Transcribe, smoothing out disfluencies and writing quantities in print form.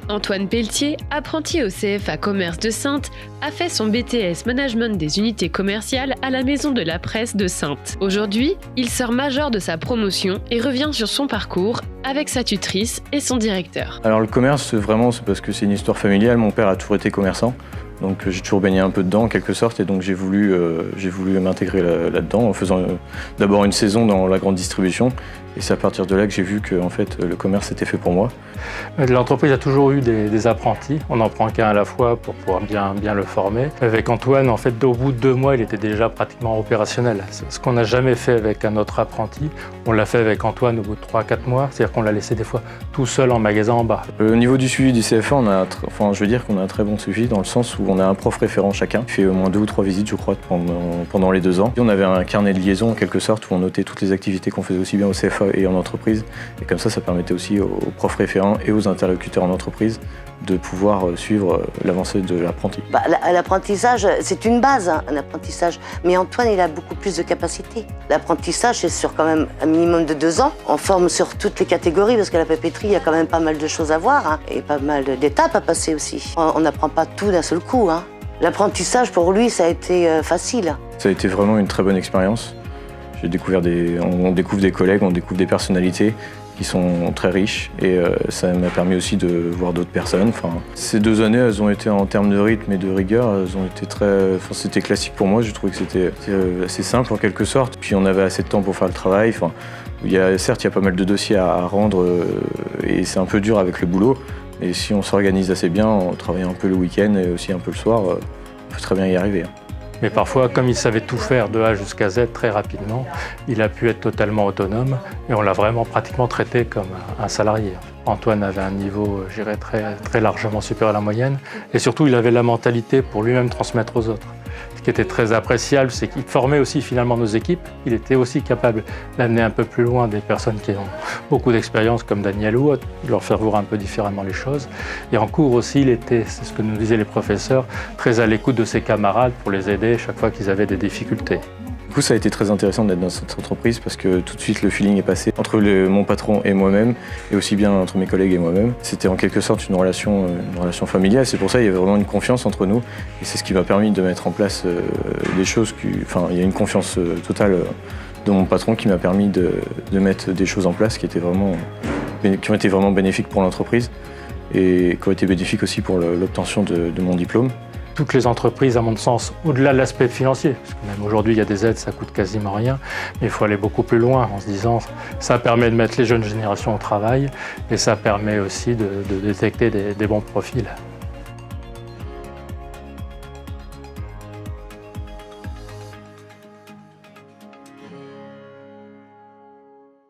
Antoine Pelletier, apprenti au CFA Commerce de Saintes, a fait son BTS Management des unités commerciales à la Maison de la Presse de Saintes. Aujourd'hui, il sort major de sa promotion et revient sur son parcours avec sa tutrice et son directeur. Alors le commerce, vraiment, c'est parce que c'est une histoire familiale. Mon père a toujours été commerçant. Donc j'ai toujours baigné un peu dedans en quelque sorte et donc j'ai voulu m'intégrer là-dedans en faisant d'abord une saison dans la grande distribution et c'est à partir de là que j'ai vu que en fait, le commerce était fait pour moi. L'entreprise a toujours eu des apprentis, on n'en prend qu'un à la fois pour pouvoir bien le former. Avec Antoine, en fait, au bout de 2 mois, il était déjà pratiquement opérationnel. Ce qu'on n'a jamais fait avec un autre apprenti, on l'a fait avec Antoine au bout de 3-4 mois, c'est-à-dire qu'on l'a laissé des fois tout seul en magasin en bas. Au niveau du suivi du CFA, je veux dire qu'on a un très bon suivi dans le sens où on a un prof référent chacun, qui fait au moins 2 ou 3 visites je crois pendant les 2 ans. Et on avait un carnet de liaison en quelque sorte où on notait toutes les activités qu'on faisait aussi bien au CFA et en entreprise. Et comme ça permettait aussi aux profs référents et aux interlocuteurs en entreprise de pouvoir suivre l'avancée de l'apprenti. L'apprentissage, c'est une base, un apprentissage. Mais Antoine, il a beaucoup plus de capacités. L'apprentissage, c'est sur quand même un minimum de 2 ans. On forme sur toutes les catégories, parce qu'à la papeterie, il y a quand même pas mal de choses à voir, et pas mal d'étapes à passer aussi. On n'apprend pas tout d'un seul coup. L'apprentissage, pour lui, ça a été facile. Ça a été vraiment une très bonne expérience. On découvre des collègues, on découvre des personnalités qui sont très riches et ça m'a permis aussi de voir d'autres personnes. Ces 2 années, elles ont été en termes de rythme et de rigueur, elles ont été c'était classique pour moi. Je trouvais que c'était assez simple en quelque sorte. Puis on avait assez de temps pour faire le travail. Certes, il y a pas mal de dossiers à rendre et c'est un peu dur avec le boulot. Et si on s'organise assez bien, en travaillant un peu le week-end et aussi un peu le soir, on peut très bien y arriver. Mais parfois, comme il savait tout faire de A jusqu'à Z très rapidement, il a pu être totalement autonome et on l'a vraiment pratiquement traité comme un salarié. Antoine avait un niveau, je dirais, très largement supérieur à la moyenne et surtout, il avait la mentalité pour lui-même transmettre aux autres. Ce qui était très appréciable, c'est qu'il formait aussi finalement nos équipes. Il était aussi capable d'amener un peu plus loin des personnes qui ont beaucoup d'expérience comme Daniel ou autre, de leur faire voir un peu différemment les choses. Et en cours aussi, il était, c'est ce que nous disaient les professeurs, très à l'écoute de ses camarades pour les aider chaque fois qu'ils avaient des difficultés. Du coup, ça a été très intéressant d'être dans cette entreprise parce que tout de suite le feeling est passé entre mon patron et moi-même et aussi bien entre mes collègues et moi-même. C'était en quelque sorte une relation familiale. C'est pour ça qu'il y avait vraiment une confiance entre nous et c'est ce qui m'a permis de mettre en place des choses. Il y a une confiance totale de mon patron qui m'a permis de mettre des choses en place qui ont été vraiment bénéfiques pour l'entreprise et qui ont été bénéfiques aussi pour l'obtention de mon diplôme. Toutes les entreprises, à mon sens, au-delà de l'aspect financier, parce que même aujourd'hui, il y a des aides, ça coûte quasiment rien, mais il faut aller beaucoup plus loin en se disant ça permet de mettre les jeunes générations au travail et ça permet aussi de détecter des bons profils.